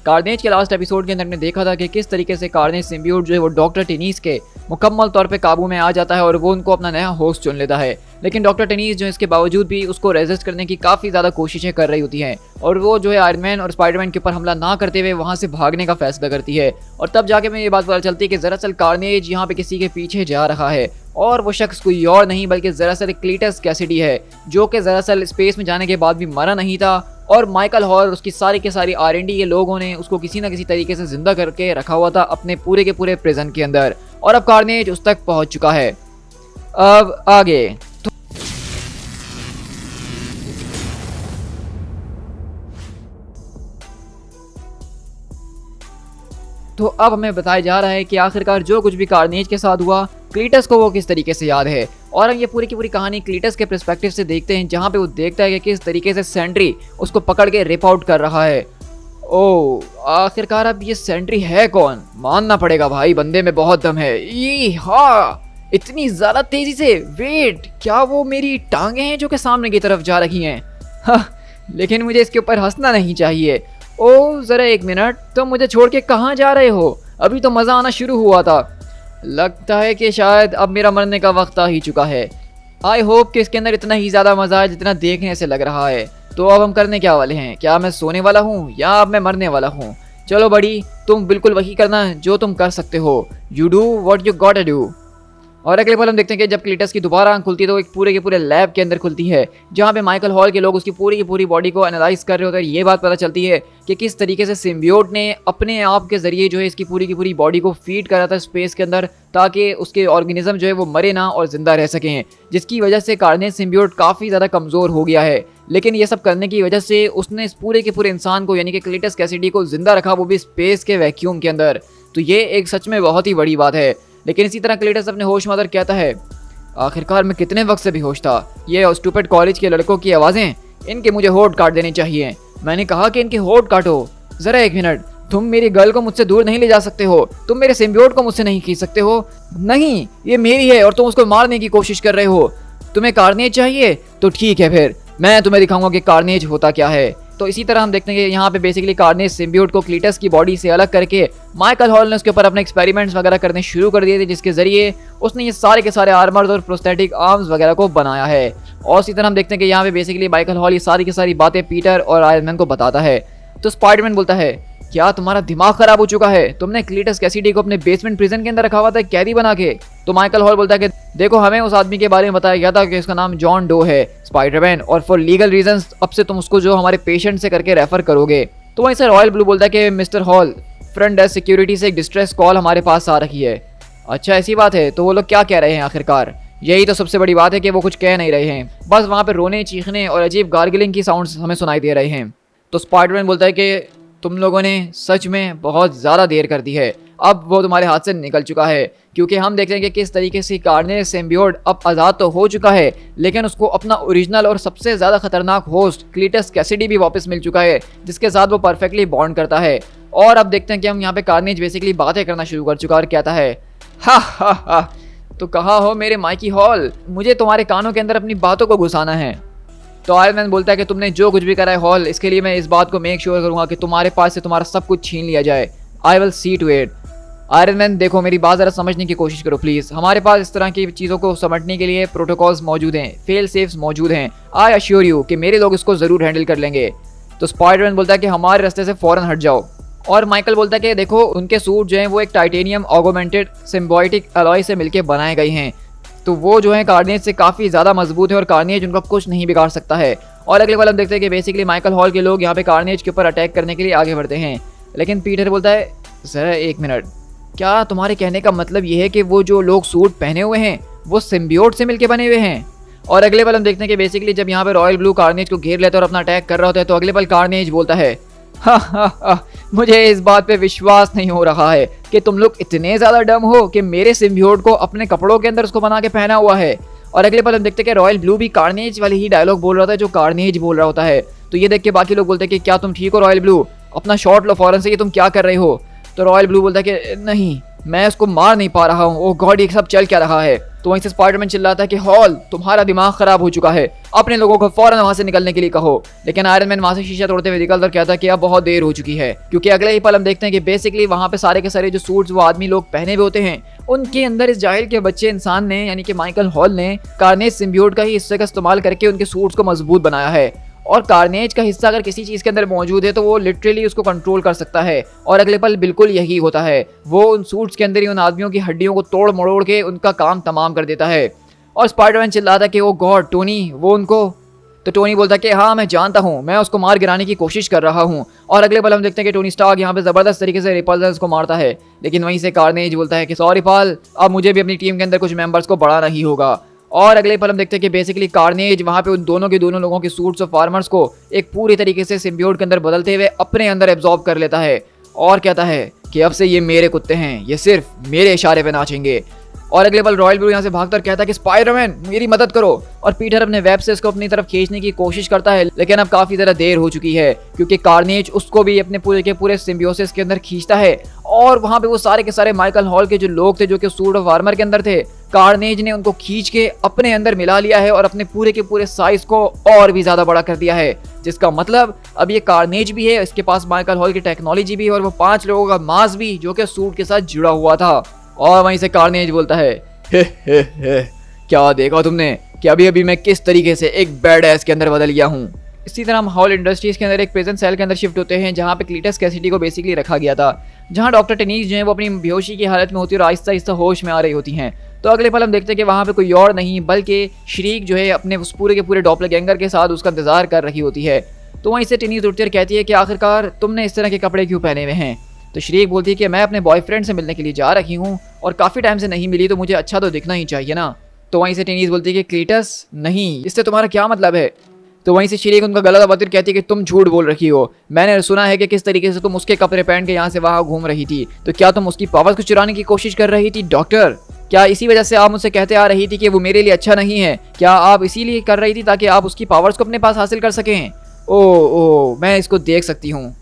Carnage के last episode के अंदर हमने देखा था कि किस तरीके से कार्नेज सिम्बियोट जो है वो डॉक्टर टेनीस के मुकम्मल तौर पे काबू में आ जाता है और वो उनको अपना नया होस्ट चुन लेता है। लेकिन डॉक्टर टेनीस जो इसके बावजूद भी उसको रेजिस्ट करने की काफ़ी ज़्यादा कोशिशें कर रही होती हैं और वो जो है आयरन मैन और स्पाइडरमैन के ऊपर हमला ना करते हुए वहाँ से भागने का फैसला करती है। और तब जाके मैं ये बात पता चलती है कि दरअसल कार्नेज यहाँ पे किसी के पीछे जा रहा है और वो शख्स कोई और नहीं बल्कि दरअसल क्लीटस कैसिडी है, जो कि दरअसल स्पेस में जाने के बाद भी मरा नहीं था और माइकल हॉल उसकी सारी के सारी R&D के लोगों ने उसको किसी न किसी तरीके से जिंदा करके रखा हुआ था अपने पूरे के पूरे प्रिजन के अंदर और अब कार्नेज उस तक पहुंच चुका है। अब आगे तो अब हमें बताया जा रहा है कि आखिरकार जो कुछ भी कार्नेज के साथ हुआ क्लीटस को वो किस तरीके से याद है और हम ये पूरी की पूरी कहानी क्लीटस के पर्सपेक्टिव से देखते हैं, जहाँ पे वो देखता है कि किस तरीके से सेंट्री उसको पकड़ के रिप आउट कर रहा है। ओ आखिरकार अब ये सेंट्री है कौन? मानना पड़ेगा भाई, बंदे में बहुत दम है। ये हाँ, इतनी ज्यादा तेजी से, वेट, क्या वो मेरी टांगे हैं जो कि सामने की तरफ जा रही हैं? हाँ, लेकिन मुझे इसके ऊपर हंसना नहीं चाहिए। ओ जरा एक मिनट, तुम मुझे छोड़ के कहाँ जा रहे हो? अभी तो मज़ा आना शुरू हुआ था। लगता है कि शायद अब मेरा मरने का वक्त आ ही चुका है। आई होप कि इसके अंदर इतना ही ज़्यादा मज़ा है जितना देखने से लग रहा है। तो अब हम करने क्या वाले हैं? क्या मैं सोने वाला हूँ या अब मैं मरने वाला हूँ? चलो बड़ी, तुम बिल्कुल वही करना जो तुम कर सकते हो। You do what you got to do. और अगले पल हम देखते हैं कि जब क्लीटस की दोबारा आंख खुलती है तो एक पूरे के पूरे लैब के अंदर खुलती है, जहाँ पे माइकल हॉल के लोग उसकी पूरी की पूरी बॉडी को एनालाइज कर रहे होते हैं। ये बात पता चलती है कि किस तरीके से सिम्बियोट ने अपने आप के जरिए जो है इसकी पूरी की पूरी बॉडी को फीड करा था स्पेस के अंदर, ताकि उसके ऑर्गेनिज्म जो है वो मरे ना और जिंदा रह सकें, जिसकी वजह से कार्नेज सिम्बियोट काफ़ी ज़्यादा कमज़ोर हो गया है। लेकिन ये सब करने की वजह से उसने इस पूरे के पूरे इंसान को यानी कि क्लीटस कैसिडी को जिंदा रखा, वो भी स्पेस के वैक्यूम के अंदर। तो ये एक सच में बहुत ही बड़ी बात है। लेकिन इसी तरह क्लीटस अपने होश में कहता है, आखिरकार मैं कितने वक्त से बेहोश था। ये स्टूपिड कॉलेज के लड़कों की आवाज़ें, इनके मुझे होठ काट देने चाहिए। मैंने कहा कि इनके होठ काटो। ज़रा एक मिनट, तुम मेरी गर्ल को मुझसे दूर नहीं ले जा सकते हो, तुम मेरे सिम्बियोट को मुझसे नहीं खींच सकते हो। नहीं, ये मेरी है और तुम उसको मारने की कोशिश कर रहे हो। तुम्हें कार्नेज चाहिए? तो ठीक है, फिर मैं तुम्हें दिखाऊंगा कि कार्नेज होता क्या है। तो इसी तरह हम देखते हैं कि यहाँ पे बेसिकली कार्नेज सिम्बियोट को क्लीटस की बॉडी से अलग करके माइकल हॉल ने उसके ऊपर अपने एक्सपेरिमेंट्स वगैरह करने शुरू कर दिए थे, जिसके जरिए उसने ये सारे के सारे आर्मर्स और प्रोस्थेटिक आर्म्स वगैरह को बनाया है। और इसी तरह हम देखते हैं कि यहाँ पे बेसिकली माइकल हॉल ये सारी की सारी बातें पीटर और आयरन मैन को बताता है। तो स्पाइडरमैन बोलता है, क्या तुम्हारा दिमाग खराब हो चुका है? तुमने क्लीटस कैसिडी को अपने बेसमेंट प्रिजन के अंदर रखा हुआ था कैदी बना के। तो माइकल हॉल बोलता है कि देखो, हमें उस आदमी के बारे में बताया गया था कि उसका नाम जॉन डो है, स्पाइडरमैन, और फॉर लीगल रीजंस अब से तुम उसको जो हमारे पेशेंट से करके रेफर करोगे। तो वहीं से रॉयल ब्लू बोलता है कि mister hall, front desk security से एक डिस्ट्रेस कॉल हमारे पास आ रही है। अच्छा, ऐसी बात है? तो वो लोग क्या कह रहे हैं आखिरकार? यही तो सबसे बड़ी बात है कि वो कुछ कह नहीं रहे हैं, बस वहाँ पे रोने, चीखने और अजीब गार्गलिंग की साउंड्स हमें सुनाई दे रहे हैं। तो स्पाइडरमैन बोलता है कि तुम लोगों ने सच में बहुत ज़्यादा देर कर दी है, अब वो तुम्हारे हाथ से निकल चुका है। क्योंकि हम देख रहे हैं कि किस तरीके से कार्नेज सिम्बियोट अब आज़ाद तो हो चुका है, लेकिन उसको अपना ओरिजिनल और सबसे ज़्यादा खतरनाक होस्ट क्लीटस कैसिडी भी वापस मिल चुका है, जिसके साथ वो परफेक्टली बॉन्ड करता है। और अब देखते हैं कि हम यहाँ पे कार्नेज बेसिकली बातें करना शुरू कर चुका और कहता है, हा हा हा, तो कहाँ हो मेरे माइकी हॉल, मुझे तुम्हारे कानों के अंदर अपनी बातों को घुसाना है। तो आयरन मैन बोलता है कि तुमने जो कुछ भी करा है हॉल, इसके लिए मैं इस बात को मेक श्योर करूंगा कि तुम्हारे पास से तुम्हारा सब कुछ छीन लिया जाए। I will see to it. Iron Man, देखो मेरी बात ज़रा समझने की कोशिश करो प्लीज़। हमारे पास इस तरह की चीज़ों को समझने के लिए प्रोटोकॉल्स मौजूद हैं, फेल सेफ्स मौजूद हैं। आई अश्योर यू कि मेरे लोग इसको ज़रूर हैंडल कर लेंगे। तो स्पाइडरमैन बोलता है कि हमारे रास्ते से फ़ौरन हट जाओ। और माइकल बोलता है कि देखो, उनके सूट जो हैं वो एक टाइटेनियम ऑगमेंटेड सिम्बायोटिक अलॉय से मिलकर बनाए गए हैं, तो वो जो है कार्नेज से काफ़ी ज़्यादा मजबूत है और कार्नेज उनका कुछ नहीं बिगाड़ सकता है। और अगले वाले हम देखते हैं कि बेसिकली माइकल हॉल के लोग यहाँ पे कार्नेज के ऊपर अटैक करने के लिए आगे बढ़ते हैं। लेकिन पीटर बोलता है, ज़रा एक मिनट, क्या तुम्हारे कहने का मतलब ये है कि वो जो लोग सूट पहने हुए हैं वो सिम्बियोट से मिलके बने हुए हैं? और अगले पल हम देखते हैं कि बेसिकली जब यहाँ पे रॉयल ब्लू कार्नेज को घेर लेता है और अपना अटैक कर रहा होता है, तो अगले पल कार्नेज बोलता है, हा हा हा, मुझे इस बात पे विश्वास नहीं हो रहा है कि तुम लोग इतने ज़्यादा डम हो कि मेरे सिम्बियोट को अपने कपड़ों के अंदर उसको बना के पहना हुआ है। और अगले पल हम देखते हैं कि रॉयल ब्लू भी कार्नेज वाली ही डायलॉग बोल रहा था जो कार्नेज बोल रहा होता है। तो ये देख के बाकी लोग बोलते हैं कि क्या तुम ठीक हो रॉयल ब्लू, अपना शॉट लो फौरन से, ये तुम क्या कर रहे हो? तो रॉयल ब्लू बोलता है कि नहीं, मैं उसको मार नहीं पा रहा हूँ। ओह गॉड, ये सब चल क्या रहा है? तो वहीं से स्पाइडरमैन चिल्लाता है कि हॉल, तुम्हारा दिमाग खराब हो चुका है, अपने लोगों को फौरन वहां से निकलने के लिए कहो। लेकिन आयरन मैन वहां से शीशा तोड़ते हुए निकलता और कहता है कि अब बहुत देर हो चुकी है, क्योंकि अगले ही पल हम देखते हैं कि बेसिकली वहां पे सारे के सारे जो सूट्स वो आदमी लोग पहने हुए होते हैं, उनके अंदर इस जाहिल के बच्चे इंसान ने यानी कि माइकल हॉल ने कार्नेज सिम्बियोट का ही हिस्से का इस्तेमाल करके उनके सूट्स को मजबूत बनाया है। और कार्नेज का हिस्सा अगर किसी चीज के अंदर मौजूद है तो वो लिटरली उसको कंट्रोल कर सकता है, और अगले पल बिल्कुल यही होता है। वो उन सूट्स के अंदर ही उन आदमियों की हड्डियों को तोड़ मरोड़ के उनका काम तमाम कर देता है। और स्पाइडरमैन चिल्लाता कि ओ गॉड टोनी, वो उनको, तो टोनी बोलता कि हाँ मैं जानता हूँ, मैं उसको मार गिराने की कोशिश कर रहा हूँ। और अगले पल हम देखते हैं कि टोनी स्टार्क यहाँ पे जबरदस्त तरीके से रिपल्स को मारता है, लेकिन वहीं से कार्नेज बोलता है कि सॉरी पाल, अब मुझे भी अपनी टीम के अंदर कुछ मेंबर्स को बढ़ाना ही होगा। और अगले पल हम देखते हैं कि बेसिकली कार्नेज वहाँ पे उन दोनों के दोनों लोगों के सूट्स ऑफ आर्मर्स को एक पूरी तरीके से सिम्बियोट के अंदर बदलते हुए अपने अंदर एब्जॉर्ब कर लेता है और कहता है कि अब से ये मेरे कुत्ते हैं, ये सिर्फ मेरे इशारे पे नाचेंगे। और अगले पल रॉयल ब्लू यहाँ से भागकर कहता है कि स्पाइडरमैन मेरी मदद करो, और पीटर अपने वेब से इसको अपनी तरफ खींचने की कोशिश करता है, लेकिन अब काफी ज़्यादा देर हो चुकी है, क्योंकि कार्नेज उसको भी अपने पूरे के पूरे सिम्बियोसिस के अंदर खींचता है। और वहाँ पे वो सारे के सारे माइकल हॉल के जो लोग थे जो कि सूट ऑफ आर्मर के अंदर थे, कार्नेज ने उनको खींच के अपने अंदर मिला लिया है और अपने पूरे के पूरे साइज को और भी ज्यादा बड़ा कर दिया है, जिसका मतलब अब ये कार्नेज भी है, इसके पास माइकल हॉल की टेक्नोलॉजी भी है, और वो 5 लोगों का मास भी जो कि सूट के साथ जुड़ा हुआ था। और वहीं से कार्नेज बोलता है हे, क्या देखा तुमने कि अभी अभी मैं किस तरीके से एक बैड एस के अंदर बदल गया हूँ। इसी तरह हम हॉल इंडस्ट्रीज के अंदर एक प्रिजन सेल के अंदर शिफ्ट होते हैं, जहाँ पे क्लीटस कैसिडी को बेसिकली रखा गया था, जहाँ डॉक्टर टेनीस जो है वो अपनी बेहोशी की हालत में होती है और आहिस्ता आहिस्ता होश में आ रही होती हैं। तो अगले पल हम देखते हैं कि वहाँ पे कोई और नहीं बल्कि श्रीक जो है अपने उस पूरे के पूरे डॉपलगैंगर के साथ उसका इंतजार कर रही होती है। तो वहीं से टेनीस उठती और कहती है कि आखिरकार तुमने इस तरह के कपड़े क्यों पहने हुए हैं। तो श्रीक बोलती है कि मैं अपने बॉयफ्रेंड से मिलने के लिए जा रही हूँ और काफ़ी टाइम से नहीं मिली, तो मुझे अच्छा तो दिखना ही चाहिए ना। तो वहीं से टेनीस बोलती है कि क्लीटस नहीं, इससे तुम्हारा क्या मतलब है। तो वहीं से श्रीक उनका गला दबाती कहती है कि तुम झूठ बोल रही हो, मैंने सुना है कि किस तरीके से तुम उसके कपड़े पहन के यहाँ से वहाँ घूम रही थी, तो क्या तुम उसकी पावर्स को चुराने की कोशिश कर रही थी डॉक्टर? क्या इसी वजह से आप मुझसे कहते आ रही थी कि वो मेरे लिए अच्छा नहीं है? क्या आप इसीलिए कर रही थी ताकि आप उसकी पावर्स को अपने पास हासिल कर सकें? ओ मैं इसको देख सकती हूँ।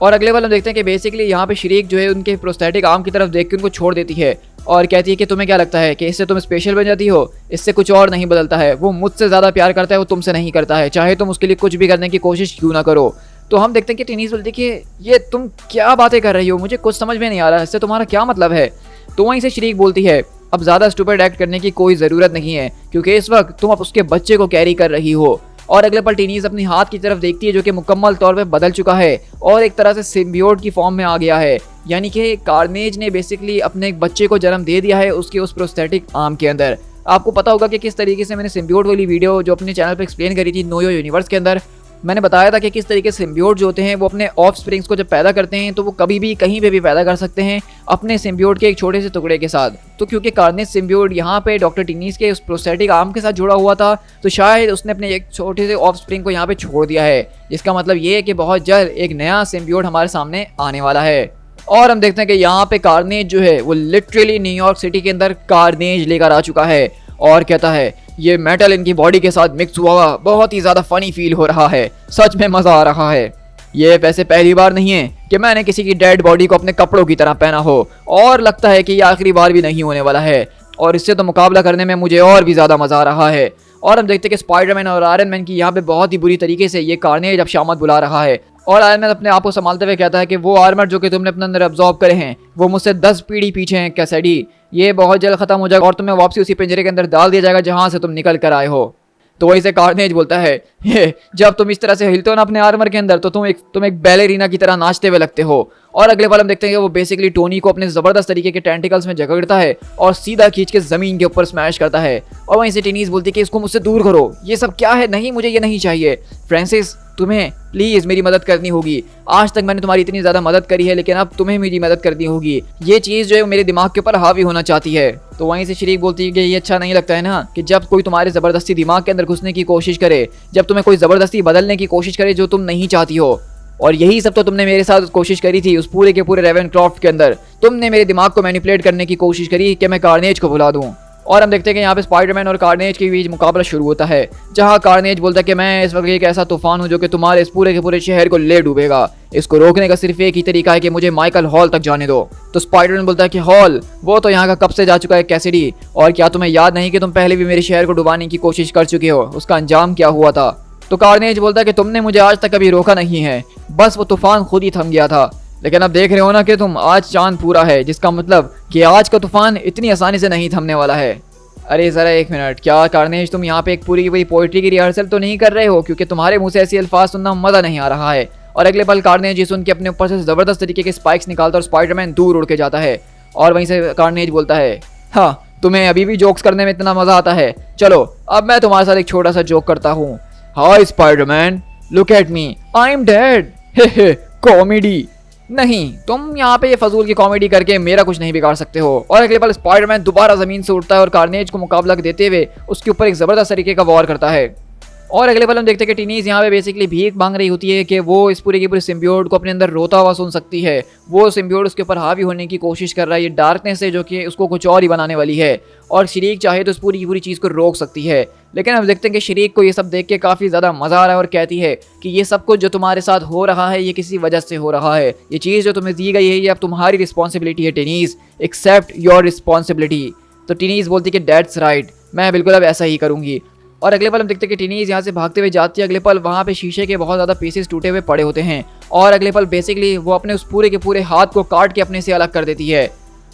और अगले वाले हम देखते हैं कि बेसिकली यहाँ पे श्रीक जो है उनके प्रोस्थेटिक आर्म की तरफ देख के उनको छोड़ देती है और कहती है कि तुम्हें क्या लगता है कि इससे तुम स्पेशल बन जाती हो? इससे कुछ और नहीं बदलता है, वो मुझसे ज़्यादा प्यार करता है, वो तुमसे नहीं करता है, चाहे तुम उसके लिए कुछ भी करने की कोशिश क्यों ना करो। तो हम देखते हैं कि टेनीस बोलती है कि ये तुम क्या बातें कर रही हो, मुझे कुछ समझ में नहीं आ रहा, इससे तुम्हारा क्या मतलब है। तो वहीं से श्रीक बोलती है अब ज़्यादा स्टूपिड एक्ट करने की कोई ज़रूरत नहीं है, क्योंकि इस वक्त तुम अब उसके बच्चे को कैरी कर रही हो। और अगले पल टेनीस अपने हाथ की तरफ देखती है जो कि मुकम्मल तौर पे बदल चुका है और एक तरह से सिम्बियोट की फॉर्म में आ गया है, यानी कि कार्नेज ने बेसिकली अपने एक बच्चे को जन्म दे दिया है उसके उस प्रोस्थेटिक आर्म के अंदर। आपको पता होगा कि किस तरीके से मैंने सिम्बियोट वाली वीडियो जो अपने चैनल पर एक्सप्लेन करी थी नोयो यूनिवर्स के अंदर, मैंने बताया था कि किस तरीके से सिम्बियोट जो होते हैं वो अपने ऑफ स्प्रिंग्स को जब पैदा करते हैं तो वो कभी भी कहीं पे भी पैदा कर सकते हैं अपने सिम्बियोट के एक छोटे से टुकड़े के साथ। तो क्योंकि कार्नेज सिम्बियोट यहाँ पे डॉक्टर टीनीस के उस प्रोस्थेटिक आर्म के साथ जुड़ा हुआ था, तो शायद उसने अपने एक छोटे से ऑफ स्प्रिंग को यहाँ पे छोड़ दिया है, जिसका मतलब ये है कि बहुत जल्द एक नया सिम्बियोट हमारे सामने आने वाला है। और हम देखते हैं कि यहाँ पे कार्नेज जो है वो लिटरली न्यूयॉर्क सिटी के अंदर कार्नेज लेकर आ चुका है और कहता है ये मेटल इनकी बॉडी के साथ मिक्स हुआ बहुत ही ज़्यादा फनी फील हो रहा है, सच में मज़ा आ रहा है। ये वैसे पहली बार नहीं है कि मैंने किसी की डेड बॉडी को अपने कपड़ों की तरह पहना हो, और लगता है कि ये आखिरी बार भी नहीं होने वाला है, और इससे तो मुकाबला करने में मुझे और भी ज़्यादा मज़ा आ रहा है। और हम देखते हैं कि स्पाइडरमैन और आयरन मैन की यहाँ पे बहुत ही बुरी तरीके से ये कार्नेज अब शामत बुला रहा है, और आयरन मैन अपने आप को संभालते हुए कहता है कि वो आर्मर जो कि तुमने अपने अंदर एब्जॉर्ब करे हैं वो मुझसे 10 पीढ़ी पीछे हैं कैसेडी, ये बहुत जल्द खत्म हो जाएगा और तुम्हें वापसी उसी पिंजरे के अंदर डाल दिया जाएगा जहां से तुम निकल कर आए हो। तो वही से कार्नेज बोलता है ये जब तुम इस तरह से हिलते हो ना अपने आर्मर के अंदर तो तुम एक बैलेरीना की तरह नाचते हुए लगते हो। और अगले पल हम देखते हैं कि वो बेसिकली टोनी को अपने जबरदस्त तरीके के टेंटिकल्स में जकड़ता है और सीधा खींच के जमीन के ऊपर स्मैश करता है। और वहीं से टेनीस बोलती है कि इसको मुझसे दूर करो, ये सब क्या है, नहीं मुझे ये नहीं चाहिए। फ्रांसिस तुम्हें प्लीज मेरी मदद करनी होगी, आज तक मैंने तुम्हारी इतनी ज्यादा मदद करी है लेकिन अब तुम्हें मेरी मदद करनी होगी, ये चीज जो है मेरे दिमाग के ऊपर हावी होना चाहती है। तो वहीं से शरीक बोलती है कि ये अच्छा नहीं लगता है ना कि जब कोई तुम्हारे जबरदस्ती दिमाग के अंदर घुसने की कोशिश करे, जब तुम्हें कोई जबरदस्ती बदलने की कोशिश करे जो तुम नहीं चाहती हो। और यही सब तो तुमने मेरे साथ कोशिश करी थी उस पूरे के पूरे रेवेनक्रॉफ्ट के अंदर, तुमने मेरे दिमाग को मैनिपुलेट करने की कोशिश करी कि मैं कार्नेज को भुला दूं। और हम देखते हैं कि यहाँ पे स्पाइडरमैन और कार्नेज के बीच मुकाबला शुरू होता है, जहाँ कार्नेज बोलता है कि मैं इस वक्त एक ऐसा तूफान हूँ जो कि तुम्हारे इस पूरे के पूरे शहर को ले डूबेगा। इसको रोकने का सिर्फ एक ही तरीका है कि मुझे माइकल हॉल तक जाने दो। तो स्पाइडरमैन बोलता है कि हॉल वो तो यहाँ का कब से जा चुका है कैसिडी, और क्या तुम्हें याद नहीं कि तुम पहले भी मेरे शहर को डुबाने की कोशिश कर चुके हो, उसका अंजाम क्या हुआ था। तो कार्नेज बोलता है कि तुमने मुझे आज तक कभी रोका नहीं है, बस वो तूफान खुद ही थम गया था। लेकिन अब देख रहे हो ना कि तुम आज चांद पूरा है, जिसका मतलब कि आज का तूफान इतनी आसानी से नहीं थमने वाला है। अरे ज़रा एक मिनट, क्या कार्नेज तुम यहाँ पे एक पूरी की पूरी पोइट्री की रिहर्सल तो नहीं कर रहे हो, क्योंकि तुम्हारे मुंह से ऐसे अल्फाज सुनना मज़ा नहीं आ रहा है। और अगले पल कार्नेज ये सुन के अपने ऊपर से ज़बरदस्त तरीके के स्पाइक्स निकालता और स्पाइडरमैन दूर उड़ के जाता है। और वहीं से कार्नेज बोलता है, हाँ तुम्हें अभी भी जोक्स करने में इतना मज़ा आता है, चलो अब मैं तुम्हारे साथ एक छोटा सा जोक करता हूँ। Hi Spiderman, look at me, I am dead. Hey comedy नहीं, तुम यहाँ पे ये फजूल की कॉमेडी करके मेरा कुछ नहीं बिगाड़ सकते हो। और अगले पल स्पाइडरमैन दोबारा जमीन से उठता है और कार्नेज को मुकाबला देते हुए उसके ऊपर एक जबरदस्त तरीके का वॉर करता है। और अगले पल हम देखते हैं कि टीनीज यहाँ पे बेसिकली भीख मांग रही होती है कि वो इस पूरे की पूरी सिम्बियोट को अपने अंदर रोता हुआ सुन सकती है। वो सिम्बियोट उसके ऊपर हावी होने की कोशिश कर रहा है, ये डार्कनेस है जो कि उसको कुछ और ही बनाने वाली है। और शरीक चाहे तो इस पूरी की पूरी चीज़ को रोक सकती है। लेकिन हम देखते हैं कि शरीक को ये सब देख के काफ़ी ज़्यादा मज़ा आ रहा है और कहती है कि ये सब कुछ जो तुम्हारे साथ हो रहा है ये किसी वजह से हो रहा है, ये चीज़ जो तुम्हें दी गई है ये अब तुम्हारी रिस्पॉन्सिबिलिटी है टीनीज, एक्सेप्ट योर रिस्पॉन्सिबिलिटी। तो टीनीज बोलती है कि दैट्स राइट, मैं बिल्कुल अब ऐसा ही करूँगी। और अगले पल हम देखते हैं कि टीनीज यहाँ से भागते हुए जाती है। अगले पल वहाँ पे शीशे के बहुत ज़्यादा पीसेस टूटे हुए पड़े होते हैं और अगले पल बेसिकली वो अपने उस पूरे के पूरे हाथ को काट के अपने से अलग कर देती है।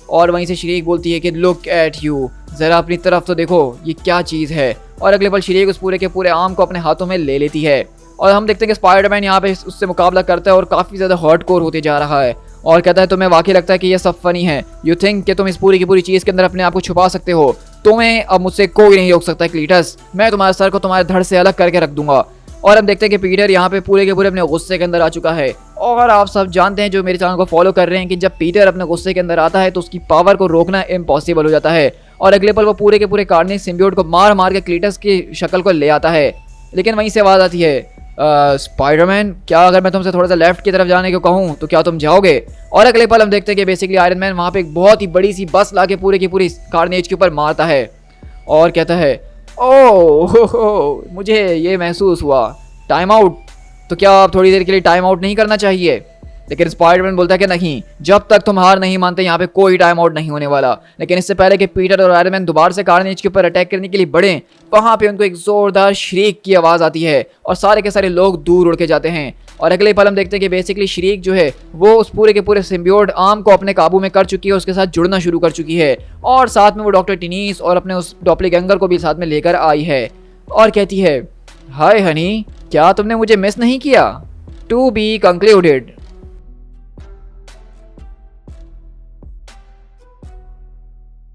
और वहीं से शरीक बोलती है कि लुक एट यू, ज़रा अपनी तरफ तो देखो ये क्या चीज़ है। और अगले पल शरीक उस पूरे के पूरे आम को अपने हाथों में ले लेती है और हम देखते हैं कि स्पाइडरमैन यहाँ पे उससे मुकाबला करता है और काफ़ी ज़्यादा हार्डकोर होते जा रहा है और कहता है तुम्हें वाकई लगता है कि ये सब फनी है, यू थिंक कि तुम इस पूरी की पूरी चीज़ के अंदर अपने आप को छुपा सकते हो, तुम्हें अब मुझसे कोई नहीं रोक सकता क्लीटस, मैं तुम्हारे सर को तुम्हारे धड़ से अलग करके रख दूंगा। और हम देखते हैं कि पीटर यहाँ पे पूरे के पूरे अपने गुस्से के अंदर आ चुका है। और आप सब जानते हैं जो मेरे चैनल को फॉलो कर रहे हैं कि जब पीटर अपने गुस्से के अंदर आता है तो उसकी पावर को रोकना इम्पॉसिबल हो जाता है। और अगले पल वो पूरे के पूरे कार्नेज सिम्बियोट को मार मार के क्लीटस की शक्ल को ले आता है। लेकिन वहीं से आवाज़ आती है, स्पाइडरमैन क्या अगर मैं तुमसे थोड़ा सा लेफ्ट की तरफ जाने को कहूँ तो क्या तुम जाओगे। और अगले पल हम देखते हैं कि बेसिकली आयरन मैन वहाँ पे एक बहुत ही बड़ी सी बस ला के पूरे की पूरी कार्नेज के ऊपर मारता है और कहता है ओह मुझे ये महसूस हुआ, टाइम आउट। तो क्या आप थोड़ी देर के लिए टाइम आउट नहीं करना चाहिए। लेकिन स्पाइडरमैन बोलता है कि नहीं, जब तक तुम हार नहीं मानते यहाँ पे कोई टाइम आउट नहीं होने वाला। लेकिन इससे पहले कि पीटर और आयरन मैन दोबारा से कार्नेज के ऊपर अटैक करने के लिए बढ़े, वहाँ पे उनको एक जोरदार शरीक की आवाज़ आती है और सारे के सारे लोग दूर उड़ के जाते हैं। और अगले पल हम देखते हैं कि बेसिकली शरीक जो है वो उस पूरे के पूरे सिम्बियोट आर्म को अपने काबू में कर चुकी है, उसके साथ जुड़ना शुरू कर चुकी है और साथ में वो डॉक्टर टिनीस और अपने उस डॉपलीगैंगर को भी साथ में लेकर आई है और कहती है, हाय हनी, क्या तुमने मुझे मिस नहीं किया। To be concluded.